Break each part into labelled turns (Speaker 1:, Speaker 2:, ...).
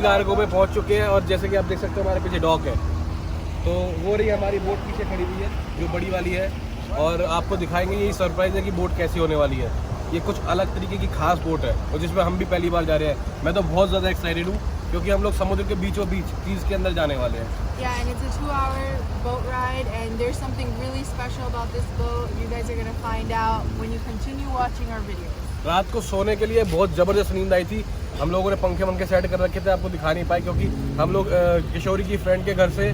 Speaker 1: सी Largo में पहुंच चुके हैं और जैसे कि आप देख सकते हो हमारे पीछे डॉक है, तो वो रही हमारी बोट पीछे खड़ी हुई है जो बड़ी वाली है, और आपको दिखाएंगे ये सरप्राइज है कि बोट कैसी होने वाली है। ये कुछ अलग तरीके की खास बोट है और जिसमें हम भी पहली बार जा रहे हैं। मैं तो बहुत ज़्यादा एक्साइटेड हूँ क्योंकि हम लोग समुद्र के बीचों बीच चीज़ के अंदर जाने वाले हैं।
Speaker 2: Yeah, and it's a 2-hour boat ride, and there's something really special about this boat. You guys are gonna find out when you continue watching our videos.
Speaker 1: रात को सोने के लिए बहुत ज़बरदस्त नींद आई थी। हम लोगों ने पंखे सेट कर रखे थे, आपको दिखा नहीं पाए क्योंकि हम लोग किशोरी की फ्रेंड के घर से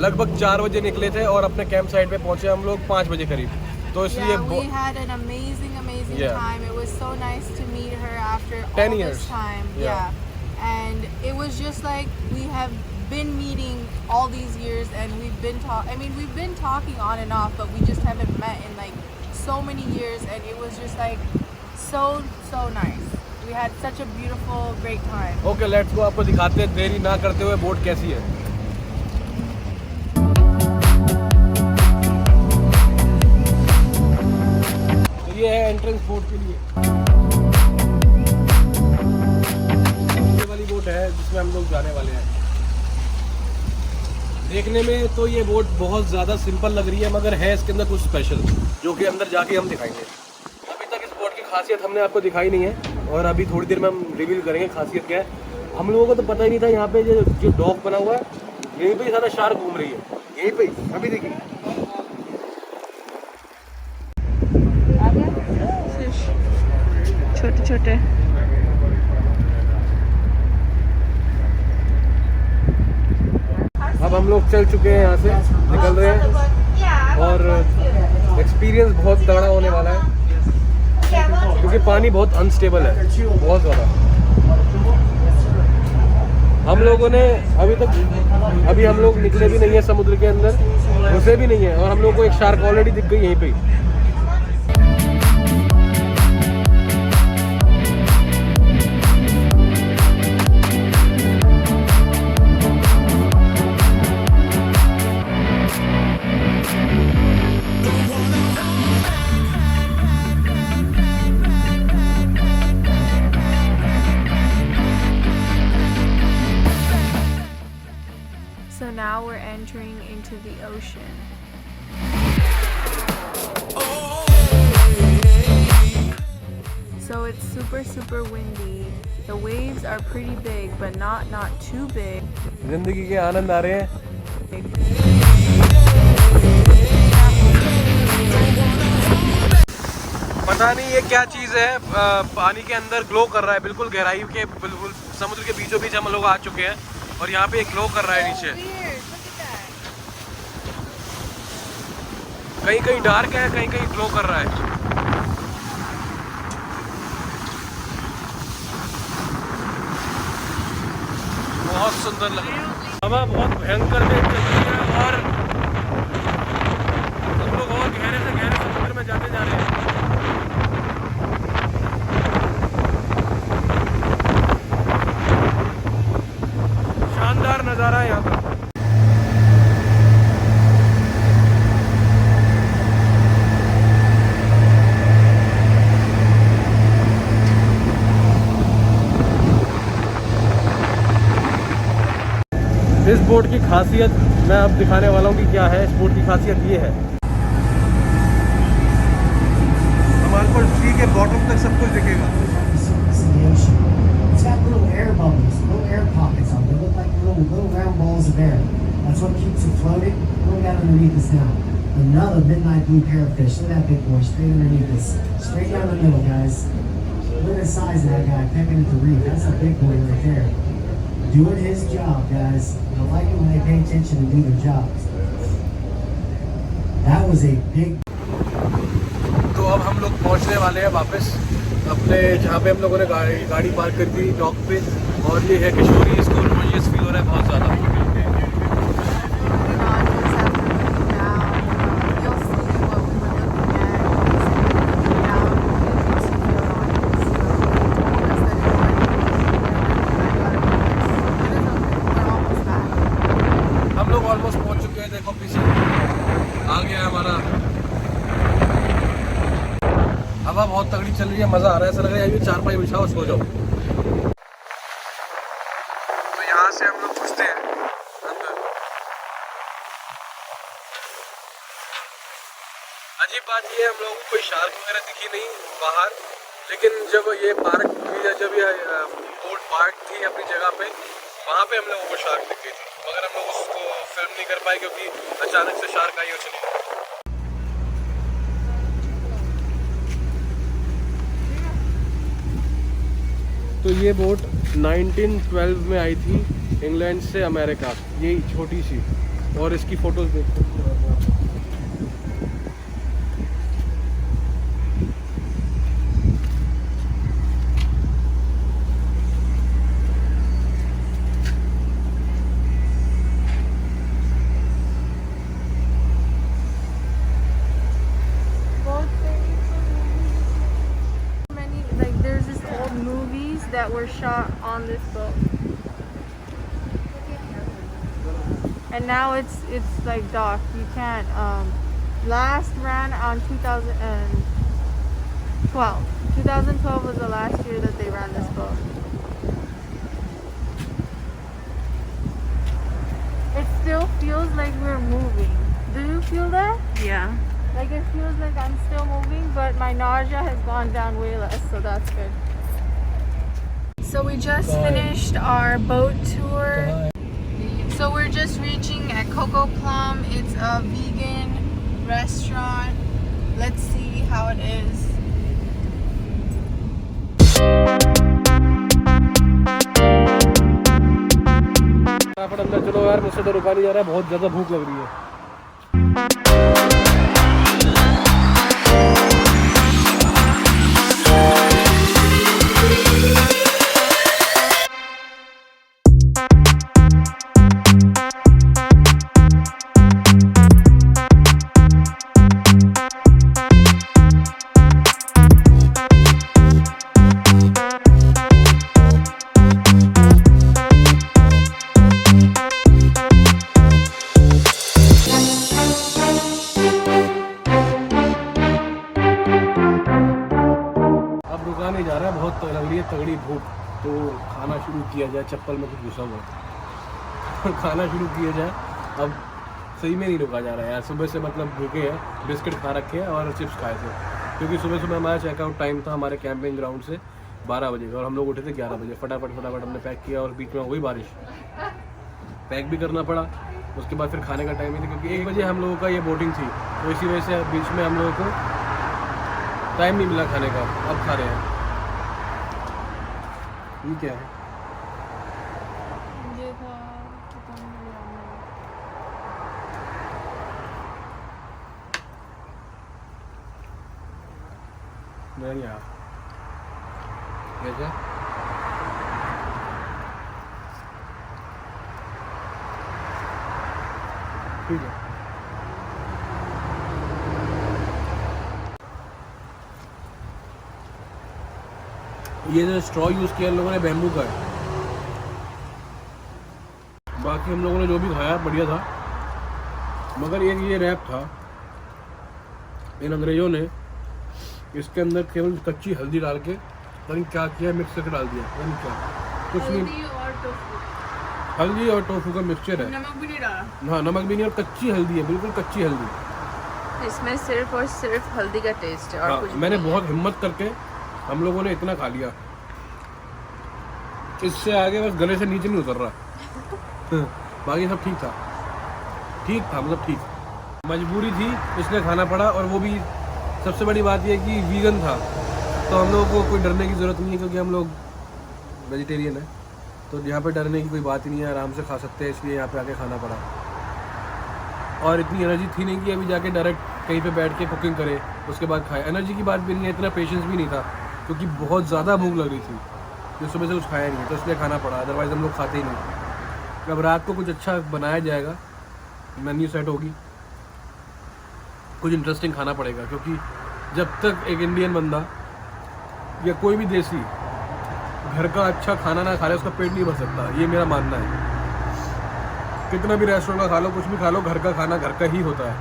Speaker 1: लगभग 4 बजे निकले थे और अपने कैंप साइट पे पहुंचे हम लोग 5 बजे करीब। तो इसलिए
Speaker 2: we had an amazing time. It was so nice to meet her after
Speaker 1: 10
Speaker 2: all
Speaker 1: years.
Speaker 2: this time. Yeah, and it was just like we have been meeting all these years, and we've been talking on and off, but we just haven't met in like so many years, and it was just like so nice. We had such a beautiful, great time.
Speaker 1: Okay, let's go, आपको दिखाते हैं देरी ना करते हुए boat कैसी है। तो ये है एंट्रेंस बोट के लिए, ये वाली बोट है जिसमें हम लोग जाने वाले हैं। देखने में तो ये बोट बहुत ज़्यादा सिंपल लग रही है, मगर है इसके अंदर कुछ स्पेशल जो कि अंदर जाके हम दिखाएंगे। अभी तक इस बोट की खासियत हमने आपको दिखाई नहीं है और अभी थोड़ी देर में हम रिवील करेंगे खासियत क्या है। हम लोगों को तो पता ही नहीं था यहाँ पे जो डॉक बना हुआ है यहीं पे ज़्यादा शार्क घूम रही है, यहीं पे अभी देखिए।
Speaker 2: छोटे छोटे
Speaker 1: अब हम लोग चल चुके हैं, यहाँ से निकल रहे हैं और एक्सपीरियंस बहुत तगड़ा होने वाला है क्योंकि पानी बहुत अनस्टेबल है, बहुत ज़्यादा। हम लोगों ने अभी हम लोग निकले भी नहीं है समुद्र के अंदर, घुसे भी नहीं है और हम लोगों को एक शार्क ऑलरेडी दिख गई यहीं पे।
Speaker 2: So now we're entering into the ocean. So it's super windy. The waves are pretty big, but not too big.
Speaker 1: जिंदगी के आनंद आ रहे हैं। पता नहीं ये क्या चीज़ है, पानी के अंदर ग्लो कर रहा है, बिल्कुल गहराई के, बिल्कुल समुद्र के बीचों बीच हम लोग आ चुके हैं और यहाँ पे एक ग्लो कर रहा है नीचे। कहीं कहीं डार्क है, कहीं कहीं ग्लो कर रहा है। बहुत सुंदर लग रहा है। हवा बहुत भयंकर तेज चल रही है और हम लोग और गहरे से गहरे समुद्र में जाते जा रहे हैं। शानदार नज़ारा है यहाँ पर। इस बोट की खासियत मैं अब दिखाने वाला हूँ कि क्या है। इस बोट की खासियत ये है, हमारे को सी के बॉटम तक सब कुछ दिखेगा।
Speaker 3: It's got little air bubbles, little air pockets on them. They look like little round balls of air. That's what keeps it floating. What we got underneath us now? Another midnight blue parrotfish. Look at that big boy straight underneath us. Straight down the middle, guys. Look at the size of that guy pecking at the reef. That's a big boy right there. Doing his job, guys. I like it when they pay attention and do their jobs. That was a big.
Speaker 1: तो अब हम लोग पहुंचने वाले हैं वापस अपने जहाँ पे हम लोगों ने गाड़ी पार्क कर दी डॉक पे, और ये है किशोरी स्कूल। मुझे फील हो रहा है बहुत ज़्यादा। हम लोग ऑलमोस्ट पहुंच चुके हैं, देखो पीछे आ गया है हमारा। हवा बहुत तगड़ी चल रही है, मज़ा आ रहा है, ऐसा लग रहा है अभी 4 पाई बिछाओ सो जाओ। तो तो यहाँ से हम लोग घुसते हैं अंदर। अजीब बात ये है, हम लोगों को कोई शार्क वगैरह दिखी नहीं बाहर, लेकिन जब ये पार्क जब ये बोट पार्क थी अपनी जगह पे, वहाँ पे हम लोगों को शार्क दिख गई थी, मगर हम लोग उसको फिल्म नहीं कर पाए क्योंकि अचानक से शार्क आई और चली गई। तो ये बोट 1912 में आई थी इंग्लैंड से अमेरिका, ये छोटी सी, और इसकी फोटोज देखते हैं।
Speaker 2: That were shot on this boat, and now it's like docked. You can't. Last ran on 2012. 2012 was the last year that they ran this boat. It still feels like we're moving. Do you feel that?
Speaker 4: Yeah.
Speaker 2: Like it feels like I'm still moving, but my nausea has gone down way less, so that's good. So we just finished our boat tour. So we're just reaching at Coco Plum. It's a vegan restaurant. Let's see how it is.
Speaker 1: चलो यार, मुझसे तो रुका नहीं जा रहा है, बहुत ज़्यादा भूख लग रही है। नहीं जा रहा है, बहुत लग रही है तगड़ी भूख, तो खाना शुरू किया जाए। चप्पल में कुछ घुसा हुआ है खाना शुरू किया जाए। अब सही में नहीं रुका जा रहा है यार, सुबह से मतलब भूखे हैं, बिस्किट खा रखे हैं और चिप्स खाए थे, क्योंकि सुबह सुबह हमारा चेकआउट टाइम था हमारे कैंपिंग ग्राउंड से 12 बजे का, और हम लोग उठे थे 11 बजे। फटाफट हमने पैक किया, और बीच में हो गई बारिश, पैक भी करना पड़ा। उसके बाद फिर खाने का टाइम ही था, क्योंकि 1 बजे हम लोगों का ये बोटिंग थी, तो इसी वजह से बीच में हम लोगों को टाइम नहीं मिला खाने का। अब खा रहे हैं। ये क्या है? नहीं यार, कैसे? ठीक है। ये जो स्ट्रॉ यूज़ किया इन लोगों ने बैम्बू का है। बाकी हम लोगों ने जो भी खाया बढ़िया था, मगर एक ये रैप था, इन अंग्रेज़ों ने इसके अंदर केवल कच्ची हल्दी डाल के पता नहीं क्या किया, मिक्स करके डाल दिया, पता नहीं क्या, कुछ नहीं। हल्दी और टोफू का मिक्सचर है।
Speaker 4: नमक भी नहीं डाला।
Speaker 1: हाँ, नमक भी नहीं, और कच्ची हल्दी है, बिल्कुल कच्ची हल्दी।
Speaker 4: इसमें सिर्फ और सिर्फ हल्दी का टेस्ट है और
Speaker 1: हाँ,
Speaker 4: कुछ
Speaker 1: मैंने
Speaker 4: नहीं
Speaker 1: बहुत हिम्मत करके हम लोगों ने इतना खा लिया, इससे आगे बस गले से नीचे नहीं उतर रहा बाकी सब ठीक था मतलब ठीक। मजबूरी थी इसलिए खाना पड़ा, और वो भी सबसे बड़ी बात यह कि वीगन था, तो हम लोगों को कोई डरने की ज़रूरत नहीं है, क्योंकि हम लोग वेजिटेरियन है, तो यहाँ पे डरने की कोई बात ही नहीं है, आराम से खा सकते हैं, इसलिए यहाँ पे आके खाना पड़ा। और इतनी एनर्जी थी नहीं कि अभी जाके डायरेक्ट कहीं पे बैठ के कुकिंग करे उसके बाद खाए। एनर्जी की बात भी नहीं है, इतना पेशेंस भी नहीं था, क्योंकक्योंकि बहुत ज़्यादा भूख लग रही थी, जो सुबह से कुछ खाया नहीं, तो इसलिए खाना पड़ा, अदरवाइज़ हम लोग खाते ही नहीं। अब रात को कुछ अच्छा बनाया जाएगा, मेन्यू सेट होगी, कुछ इंटरेस्टिंग खाना पड़ेगा, क्योंकि जब तक एक इंडियन बंदा या कोई भी देसी घर का अच्छा खाना ना खा ले, उसका पेट नहीं भर सकता, ये मेरा मानना है। कितना भी रेस्टोरेंट का खा लो, कुछ भी खा लो, घर का खाना घर का ही होता है।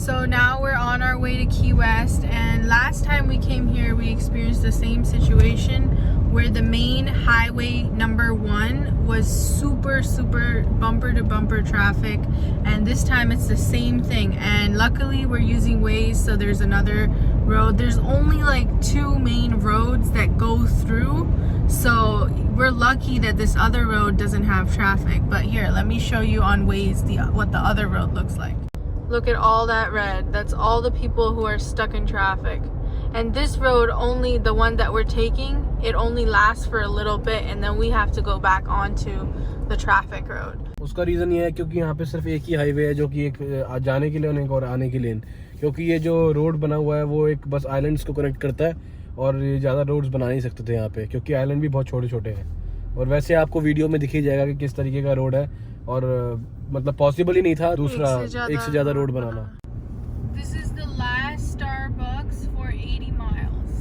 Speaker 2: So now we're on our way to Key West, and last time we came here we experienced the same situation where the main highway number 1 was super bumper to bumper traffic, and this time it's the same thing. And luckily we're using Waze, so there's another road. There's only like 2 main roads that go through, so we're lucky that this other road doesn't have traffic. But here, let me show you on Waze what the other road looks like. Look at all that red. That's all the people who are stuck in traffic. And this road, only the one that we're taking, it only lasts for a little bit, and then we have to go back onto the traffic road.
Speaker 1: उसका reason ये है क्योंकि यहाँ पे सिर्फ एक ही highway है, जो कि एक जाने के लिए और आने के लिए, क्योंकि ये जो रोड बना हुआ है वो एक बस आइलैंड्स को कनेक्ट करता है, और ये ज़्यादा रोड्स बना नहीं सकते थे यहाँ पे, क्योंकि आइलैंड भी बहुत छोटे छोटे हैं। और वैसे आपको वीडियो में दिख ही जाएगा कि किस तरीके का रोड है, और मतलब पॉसिबल ही नहीं था दूसरा एक से ज़्यादा road banana.
Speaker 2: This is the last Starbucks for 80 miles.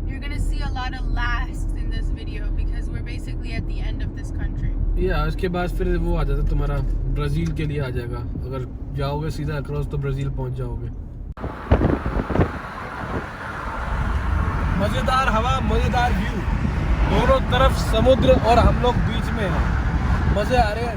Speaker 2: You're gonna see a lot of lasts in this video because we're basically at the end of this country.
Speaker 1: इसके बाद फिर वो आ जाता है तुम्हारा ब्राज़ील के लिए आ जाएगा। अगर जाओगे सीधा अक्रॉस तो ब्राज़ील पहुंच जाओगे। मजेदार हवा, मजेदार व्यू, दोनों तरफ समुद्र और हम लोग बीच में हैं, मजे आ रहे हैं।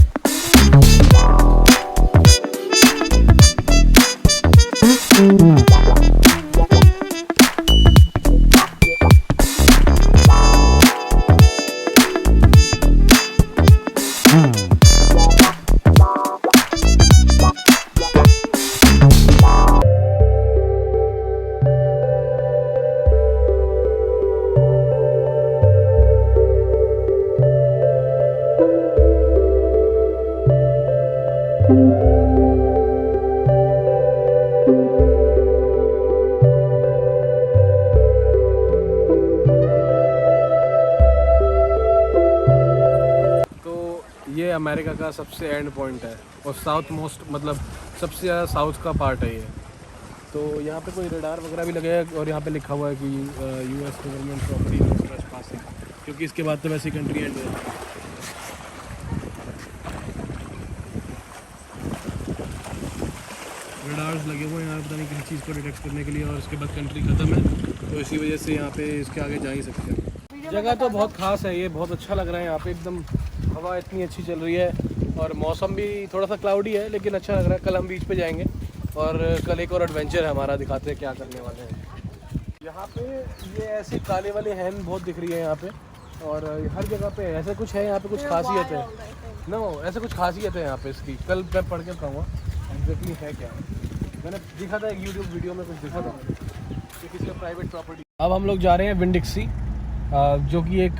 Speaker 1: ये अमेरिका का सबसे एंड पॉइंट है और साउथ मोस्ट, मतलब सबसे ज़्यादा साउथ का पार्ट है ये। तो यहाँ पे कोई रडार वगैरह भी लगे हैं, और यहाँ पे लिखा हुआ है कि यूएस गवर्नमेंट प्रॉपर्टी ट्रेसपासिंग, क्योंकि इसके बाद तो वैसी कंट्री एंड है। रडार्स लगे हुए हैं यहाँ, पता नहीं किसी चीज़ को डिटेक्ट करने के लिए, और इसके बाद कंट्री ख़त्म है, तो इसी वजह से यहाँ पे इसके आगे जा ही सकते हैं। जगह तो बहुत ख़ास है, ये बहुत अच्छा लग रहा है यहाँ पे, एकदम हवा इतनी अच्छी चल रही है, और मौसम भी थोड़ा सा क्लाउडी है लेकिन अच्छा लग रहा है। कल हम बीच पे जाएंगे, और कल एक और एडवेंचर है हमारा, दिखाते हैं क्या करने वाले हैं। यहाँ पे ये ऐसी काले वाले हैन बहुत दिख रही है यहाँ पे, और हर जगह पे ऐसा कुछ है यहाँ पे, कुछ खासियत है नो, ऐसा कुछ खासियत है यहाँ पे इसकी। कल मैं पढ़ के कहूँगा एग्जैक्टली है क्या। मैंने दिखा था एक यूट्यूब वीडियो में, कुछ दिखा था कि किसी का प्राइवेट प्रॉपर्टी। अब हम लोग जा रहे हैं विंडिक्सी, जो कि एक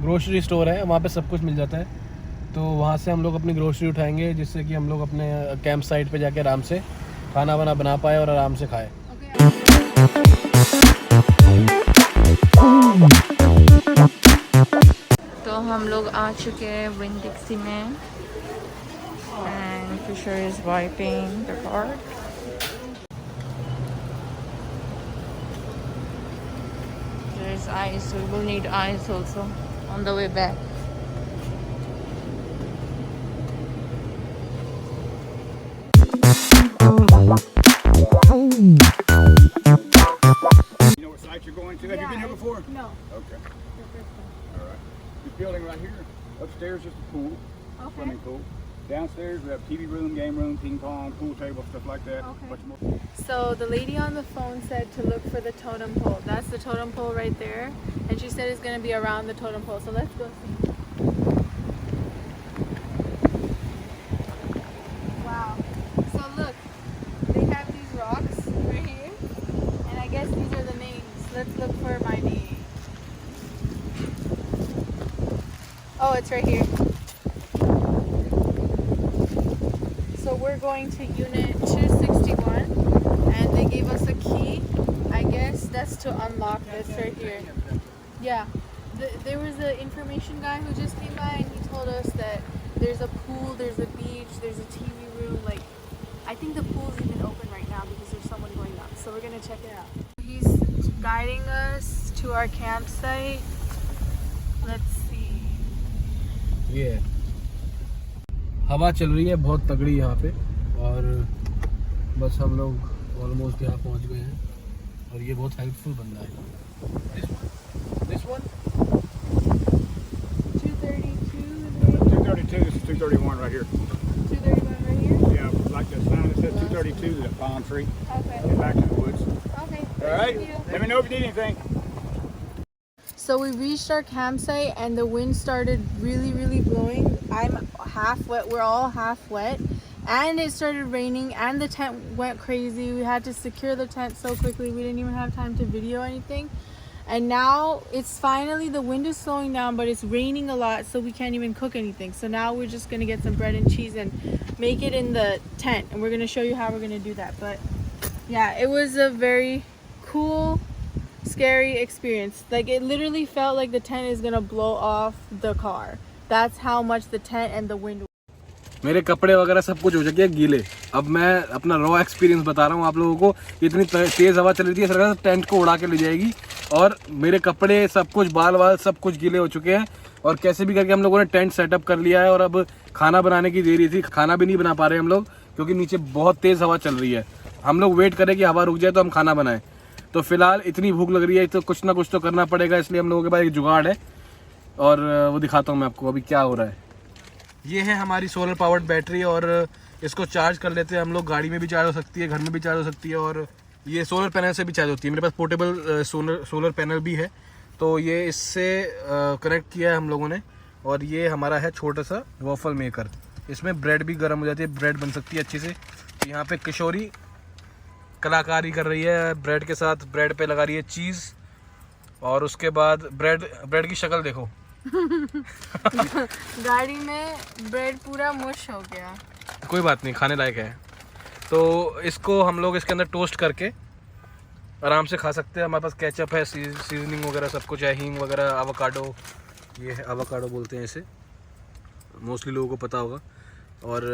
Speaker 1: ग्रोसरी स्टोर है, वहाँ पे सब कुछ मिल जाता है। तो वहाँ से हम लोग अपनी ग्रोसरी उठाएंगे, जिससे कि हम लोग अपने कैंप साइट पे जाके आराम से खाना वाना बना पाए और आराम से खाए।
Speaker 4: तो हम लोग आ चुके हैं विंडिक्सी में, and Fisher is wiping the car. There is ice, we will need ice also on the way back.
Speaker 5: You know what site you're going to? Have you been here before?
Speaker 2: No.
Speaker 5: Okay. All right. This building right here, upstairs is the pool, swimming pool. Downstairs we have TV room, game room, ping pong, pool table, stuff like that.
Speaker 2: Okay.
Speaker 5: Much more.
Speaker 2: So the lady on the phone said to look for the totem pole. That's the totem pole right there. And she said it's going to be around the totem pole. So let's go see. Wow. So look, they have these rocks right here. And I guess these are the names. Let's look for my name. Oh, it's right here. So we're going to unit 261, and they gave us a key. I guess that's to unlock this right here. Yeah, there was an information guy who just came by, and he told us that there's a pool, there's a beach, there's a TV room. Like, I think the pool's even open right now because there's someone going up. So we're gonna check it out. He's guiding us to our campsite. Let's see.
Speaker 1: ये हवा चल रही है बहुत तगड़ी यहाँ पे, और बस हम लोग ऑलमोस्ट यहाँ पहुँच गए हैं, और ये बहुत हेल्पफुल बंदा है। This one?
Speaker 2: 232.
Speaker 5: 232. This is 231 right here.
Speaker 2: 231 right here.
Speaker 5: Yeah, like the sign that says 232 to the palm tree.
Speaker 2: Okay.
Speaker 5: Get back to the woods.
Speaker 2: Okay.
Speaker 5: All right.
Speaker 2: Thank you.
Speaker 5: Let me know if you need anything.
Speaker 2: So we reached our campsite and the wind started really blowing. I'm half wet. We're all half wet. And it started raining and the tent went crazy. We had to secure the tent so quickly. We didn't even have time to video anything. And now it's finally, the wind is slowing down, but it's raining a lot, so we can't even cook anything. So now we're just gonna get some bread and cheese and make it in the tent. And we're gonna show you how we're gonna do that. But yeah, it was a very cool, scary experience. Like, it literally felt like the tent is gonna blow off the car. That's how much the tent and the wind.
Speaker 1: मेरे कपड़े वगैरह सब कुछ हो चुके हैं गीले। अब मैं अपना रॉ एक्सपीरियंस बता रहा हूँ आप लोगों को। इतनी तेज़ हवा चल रही है, सरकार टेंट को उड़ा के ले जाएगी। और मेरे कपड़े सब कुछ, बाल वाल सब कुछ गीले हो चुके हैं। और कैसे भी करके हम लोगों ने टेंट सेटअप कर लिया है। और अब खाना बनाने की देरी थी, खाना भी नहीं बना पा रहे हम लोग, क्योंकि नीचे बहुत तेज़ हवा चल रही है। हम लोग वेट करें कि हवा रुक जाए तो हम खाना बनाएं। तो फिलहाल इतनी भूख लग रही है तो कुछ ना कुछ तो करना पड़ेगा, इसलिए हम लोगों के पास एक जुगाड़ है और वो दिखाता हूँ मैं आपको अभी क्या हो रहा है। ये है हमारी सोलर पावर्ड बैटरी और इसको चार्ज कर लेते हैं हम लोग। गाड़ी में भी चार्ज हो सकती है, घर में भी चार्ज हो सकती है और ये सोलर पैनल से भी चार्ज होती है। मेरे पास पोर्टेबल सोलर पैनल भी है, तो ये इससे कनेक्ट किया है हम लोगों ने। और ये हमारा है छोटा सा वॉफल मेकर, इसमें ब्रेड भी गर्म हो जाती है, ब्रेड बन सकती है अच्छे से। यहाँ पे किशोरी कलाकारी कर रही है, ब्रेड के साथ ब्रेड पे लगा रही है चीज़। और उसके बाद ब्रेड की शक्ल देखो।
Speaker 2: गाड़ी में ब्रेड पूरा मुश हो गया।
Speaker 1: कोई बात नहीं, खाने लायक है। तो इसको हम लोग इसके अंदर टोस्ट करके आराम से खा सकते हैं। हमारे पास केचप है, सीजनिंग वगैरह सब कुछ है, हींग वगैरह, आवाकाडो, ये है आवाकाडो बोलते हैं इसे, मोस्टली लोगों को पता होगा। और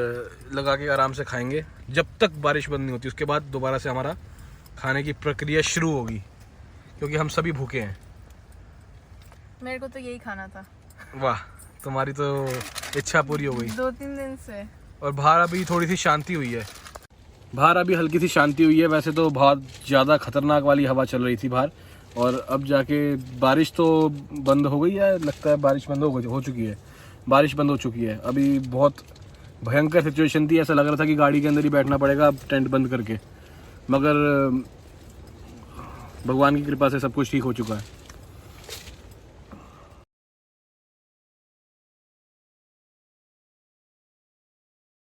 Speaker 1: लगा के आराम से खाएंगे जब तक बारिश बंद नहीं होती। उसके बाद दोबारा से हमारा खाने की प्रक्रिया शुरू होगी, क्योंकि हम सभी भूखे हैं।
Speaker 2: मेरे को तो यही खाना था।
Speaker 1: वाह, तुम्हारी तो इच्छा पूरी हो गई।
Speaker 2: 2-3 दिन से।
Speaker 1: और बाहर अभी थोड़ी सी शांति हुई है, बाहर अभी हल्की सी शांति हुई है। वैसे तो बहुत ज़्यादा खतरनाक वाली हवा चल रही थी बाहर, और अब जाके बारिश तो बंद हो गई है, लगता है बारिश बंद हो चुकी है। बारिश बंद हो चुकी है। अभी बहुत भयंकर सिचुएशन थी, ऐसा लग रहा था कि गाड़ी के अंदर ही बैठना पड़ेगा अब टेंट बंद करके, मगर भगवान की कृपा से सब कुछ ठीक हो चुका है।